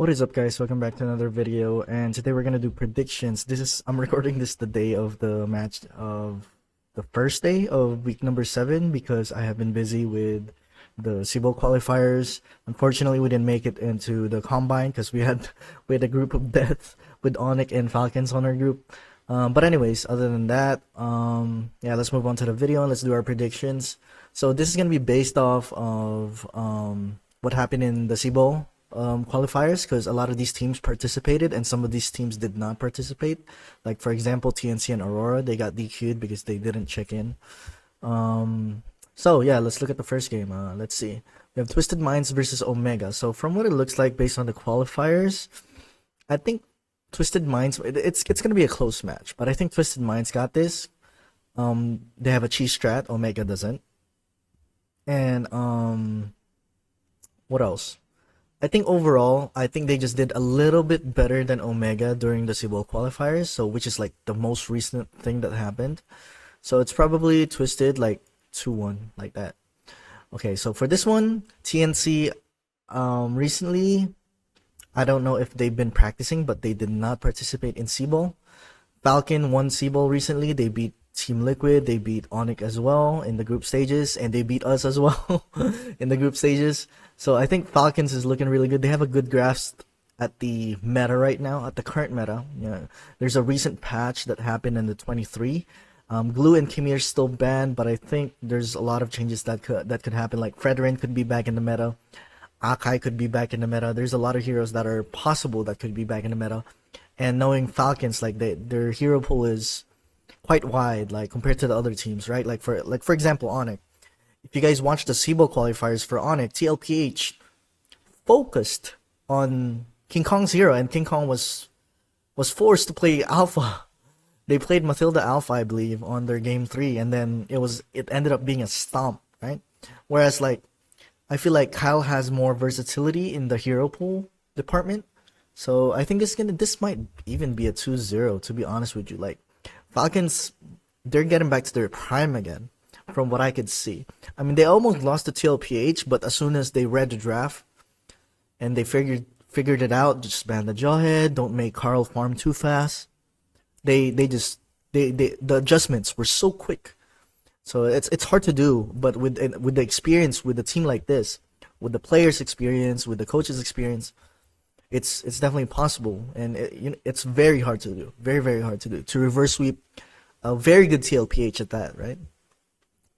What is up, guys? Welcome back to another video, and today we're gonna do predictions. I'm recording this the day of the match of the first day of week number 7 because I have been busy with the SIBO qualifiers. Unfortunately, we didn't make it into the combine because we had a group of death with Onyx and Falcons on our group. But anyways, other than that, yeah, let's move on to the video and let's do our predictions. So this is gonna be based off of what happened in the SIBO qualifiers, because a lot of these teams participated and some of these teams did not participate. Like for example, TNC and Aurora, they got DQ'd because they didn't check in. So yeah, let's look at the first game. Let's see. We have Twisted Minds versus Omega. So from what it looks like based on the qualifiers, I think Twisted Minds, it's gonna be a close match, but I think Twisted Minds got this. They have a cheese strat, Omega doesn't. And what else? I think overall, I think they just did a little bit better than Omega during the SIBO qualifiers, so which is like the most recent thing that happened. So it's probably Twisted like 2-1 like that. Okay, so for this one, TNC recently, I don't know if they've been practicing, but they did not participate in SIBO. Falcon won SIBO recently. They beat Team Liquid, they beat Onyx as well in the group stages, and they beat us as well in the group stages. So I think Falcons is looking really good. They have a good grasp at the meta right now, at the current meta. Yeah, there's a recent patch that happened in the 23. Glue and Kimi are still banned, but I think there's a lot of changes that could happen. Like Fredrin could be back in the meta, Akai could be back in the meta. There's a lot of heroes that are possible that could be back in the meta. And knowing Falcons, like their hero pool is quite wide, like compared to the other teams, right? Like for example, Onyx. If you guys watch the SIBO qualifiers for Onyx, TLPH focused on King Kong's hero, and King Kong was forced to play Alpha. They played Matilda Alpha, I believe, on their game 3, and then it ended up being a stomp, right? Whereas like I feel like Kyle has more versatility in the hero pool department. So I think this might even be a 2-0, to be honest with you. Like Falcons, they're getting back to their prime again, from what I could see. I mean, they almost lost to TLPH, but as soon as they read the draft and they figured it out, just ban the Jawhead, don't make Carl farm too fast. The adjustments were so quick. So it's hard to do, but with the experience with a team like this, with the players' experience, with the coaches' experience, it's definitely possible, and it's very hard to do, very hard to do, to reverse sweep a very good TLPH at that, right?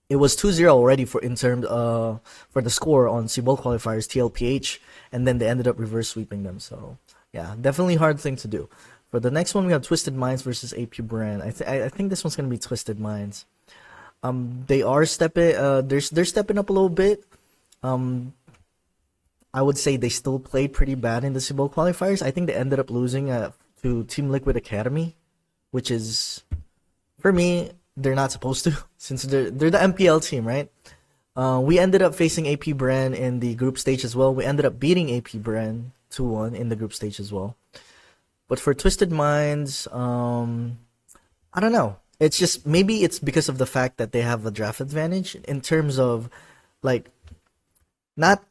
It was 2-0 already for the score on SIBO qualifiers TLPH, and then they ended up reverse sweeping them. So yeah, definitely hard thing to do. For the next one, we have Twisted Minds versus AP Bren. I think this one's gonna be Twisted Minds. They are they're stepping up a little bit. I would say they still played pretty bad in the SIBO qualifiers. I think they ended up losing to Team Liquid Academy, which is, for me, they're not supposed to, since they're the MPL team, right? We ended up facing AP Bren in the group stage as well. We ended up beating AP Bren 2-1 in the group stage as well. But for Twisted Minds, I don't know. It's just, maybe it's because of the fact that they have a draft advantage in terms of, like, not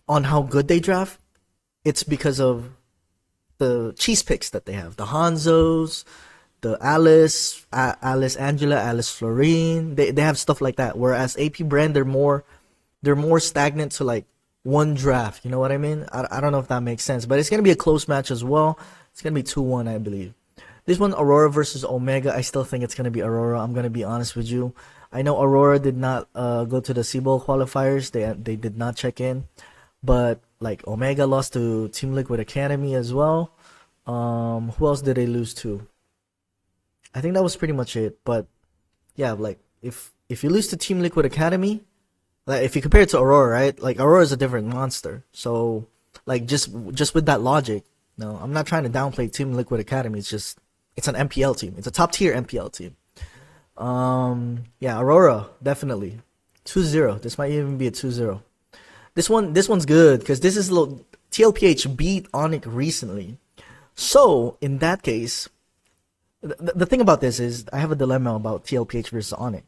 on how good they draft. It's because of the cheese picks that they have. The Hanzos, the Alice Angela, Alice Florine. They have stuff like that. Whereas AP Brand, they're more stagnant to like one draft. You know what I mean? I don't know if that makes sense. But it's gonna be a close match as well. It's gonna be 2-1, I believe. This one, Aurora versus Omega, I still think it's gonna be Aurora. I'm gonna be honest with you. I know Aurora did not go to the SIBO qualifiers. They did not check in. But like Omega lost to Team Liquid Academy as well. Who else did they lose to? I think that was pretty much it. But yeah, like if you lose to Team Liquid Academy, like if you compare it to Aurora, right? Like Aurora is a different monster. So like just with that logic, no, I'm not trying to downplay Team Liquid Academy. It's an MPL team. It's a top tier MPL team. Yeah, Aurora definitely 2-0. This might even be a 2-0. This one's good because this is TLPH beat Onyx recently. So in that case, the thing about this is I have a dilemma about TLPH versus Onyx.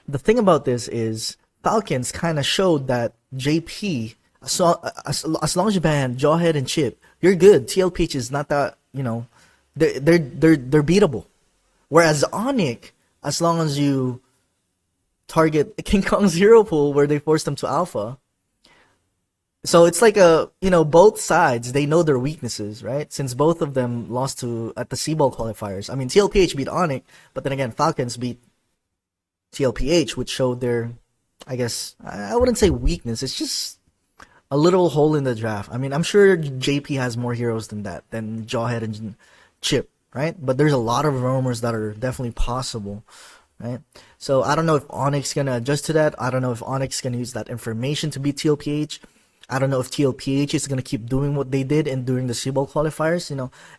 The thing about this is Falcons kind of showed that JP So as long as you ban Jawhead and Chip, you're good. TLPH is not that, they're beatable. Whereas Onyx, as long as you target King Kong's hero pool where they force them to alpha, so it's like both sides, they know their weaknesses, right? Since both of them lost to at the C-Ball qualifiers. I mean, TLPH beat Onyx, but then again, Falcons beat TLPH, which showed their, I guess, I wouldn't say weakness. It's just a little hole in the draft. I mean, I'm sure JP has more heroes than that, than Jawhead and Chip, right? But there's a lot of rumors that are definitely possible, right? So I don't know if Onyx gonna adjust to that. I don't know if Onyx gonna use that information to beat TLPH. I don't know if TLPH is going to keep doing what they did in during the C-Ball qualifiers,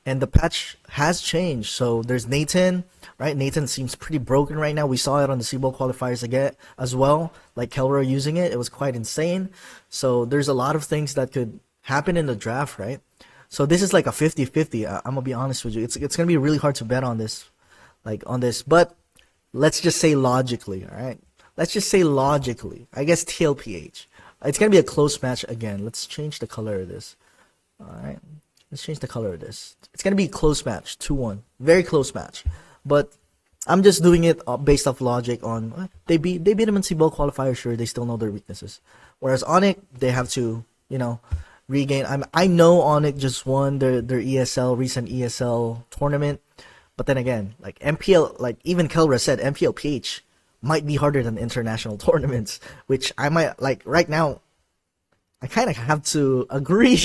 and the patch has changed. So there's Nathan, right? Nathan seems pretty broken right now. We saw it on the C-Ball qualifiers again as well, like Kelra using it. It was quite insane. So there's a lot of things that could happen in the draft, right? So this is like a 50-50. I'm going to be honest with you. It's going to be really hard to bet on this, but let's just say logically, all right? Let's just say logically. I guess TLPH. It's going to be a close match again. Let's change the color of this. Alright. Let's change the color of this. It's going to be a close match. 2-1. Very close match. But I'm just doing it based off logic on they beat them in C-Ball qualifier. Sure, they still know their weaknesses. Whereas Onyx, they have to, regain. I know Onyx just won their recent ESL tournament. But then again, like MPL, like even Kelra said, MPLPH might be harder than international tournaments, which I might, like, right now, I kind of have to agree.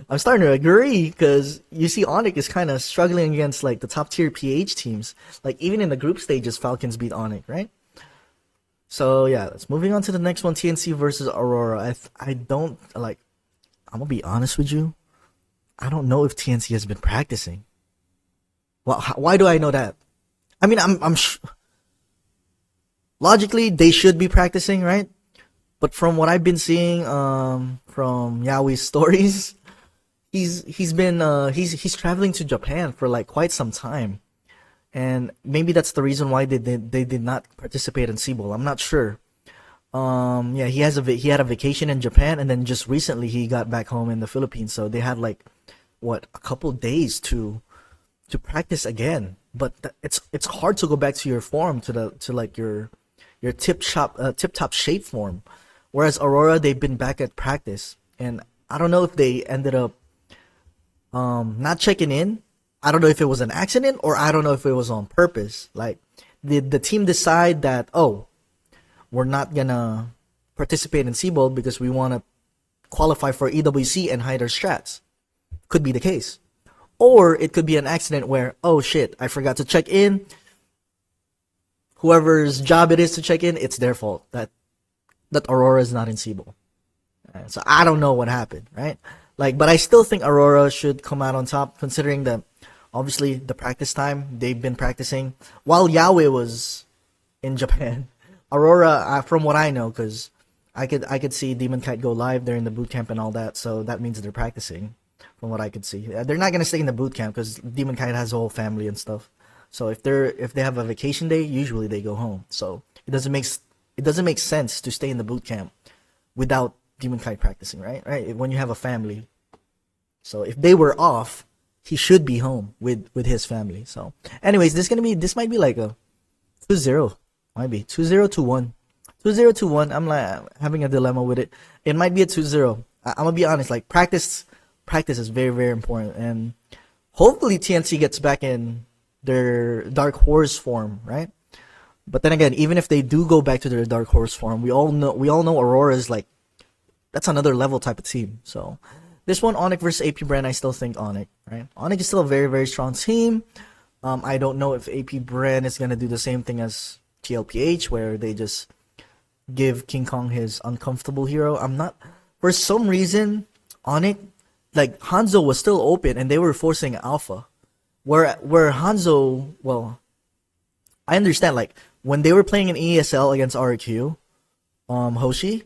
I'm starting to agree, because you see Onyx is kind of struggling against, like, the top-tier PH teams. Like, even in the group stages, Falcons beat Onyx, right? So, yeah, let's moving on to the next one, TNC versus Aurora. I don't, like, I'm going to be honest with you. I don't know if TNC has been practicing. Well, why do I know that? I mean, I'm logically, they should be practicing, right? But from what I've been seeing, from Yaoi's stories, he's traveling to Japan for like quite some time, and maybe that's the reason why they did not participate in C-Ball. I'm not sure. Yeah, he had a vacation in Japan, and then just recently he got back home in the Philippines. So they had like a couple days to practice again. But it's hard to go back to your form, to your tip-top shape form. Whereas Aurora, they've been back at practice, and I don't know if they ended up not checking in. I don't know if it was an accident, or I don't know if it was on purpose. Like, did the team decide that, we're not gonna participate in C-Ball because we want to qualify for EWC and hide our strats? Could be the case. Or it could be an accident where, oh shit, I forgot to check in. Whoever's job it is to check in, it's their fault that Aurora is not in C-Ball. So I don't know what happened, right? Like, but I still think Aurora should come out on top, considering that obviously the practice time they've been practicing while Yahweh was in Japan. Aurora, from what I know, because I could see Demon Kite go live. They're in the boot camp and all that, so that means they're practicing. From what I could see, they're not gonna stay in the boot camp because Demon Kite has a whole family and stuff. So if they have a vacation day, usually they go home. So it doesn't make sense to stay in the boot camp without Demon Kite practicing, right? Right? When you have a family. So if they were off, he should be home with his family. So anyways, this might be like a 2-0. Might be 2-0 to 1. 2-0 to 1. I'm like having a dilemma with it. It might be a 2-0. I'm gonna be honest, like practice is very, very important, and hopefully TNC gets back in their Dark Horse form, right? But then again, even if they do go back to their Dark Horse form, we all know Aurora is like, that's another level type of team. So this one, Onyx versus AP Bren, I still think Onyx, right? Onyx is still a very, very strong team. I don't know if AP Bren is gonna do the same thing as TLPH, where they just give King Kong his uncomfortable hero. I'm not, for some reason, Onyx, like Hanzo was still open and they were forcing alpha. Where Hanzo, well, I understand, like when they were playing in ESL against RQ, Hoshi,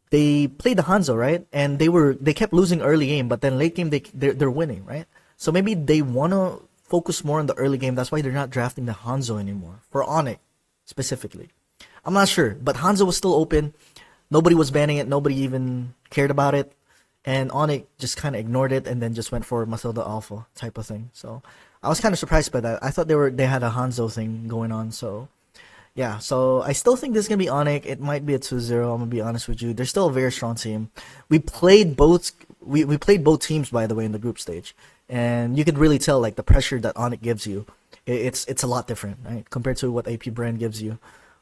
they played the Hanzo, right? And they kept losing early game, but then late game they're winning, right? So maybe they wanna focus more on the early game. That's why they're not drafting the Hanzo anymore for Onyx specifically. I'm not sure, but Hanzo was still open. Nobody was banning it. Nobody even cared about it. And Onyx just kind of ignored it and then just went for Matilda Alpha type of thing. So I was kind of surprised by that. I thought they had a Hanzo thing going on. So yeah, so I still think this is gonna be Onyx. It might be a 2-0. I'm gonna be honest with you. They're still a very strong team. We played both. We played both teams, by the way, in the group stage, and you could really tell like the pressure that Onyx gives you. It's a lot different, right, compared to what AP Bren gives you.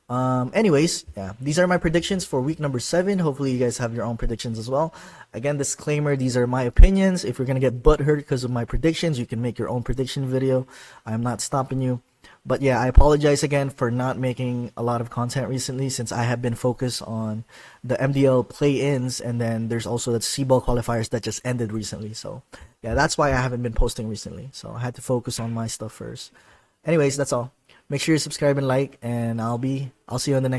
Anyways, yeah, these are my predictions for week number 7. Hopefully, you guys have your own predictions as well. Again, disclaimer: these are my opinions. If you're gonna get butthurt because of my predictions, you can make your own prediction video. I'm not stopping you. But yeah, I apologize again for not making a lot of content recently since I have been focused on the MDL play-ins, and then there's also the C-ball qualifiers that just ended recently. So yeah, that's why I haven't been posting recently. So I had to focus on my stuff first. Anyways, that's all. Make sure you subscribe and like, and I'll see you in the next one.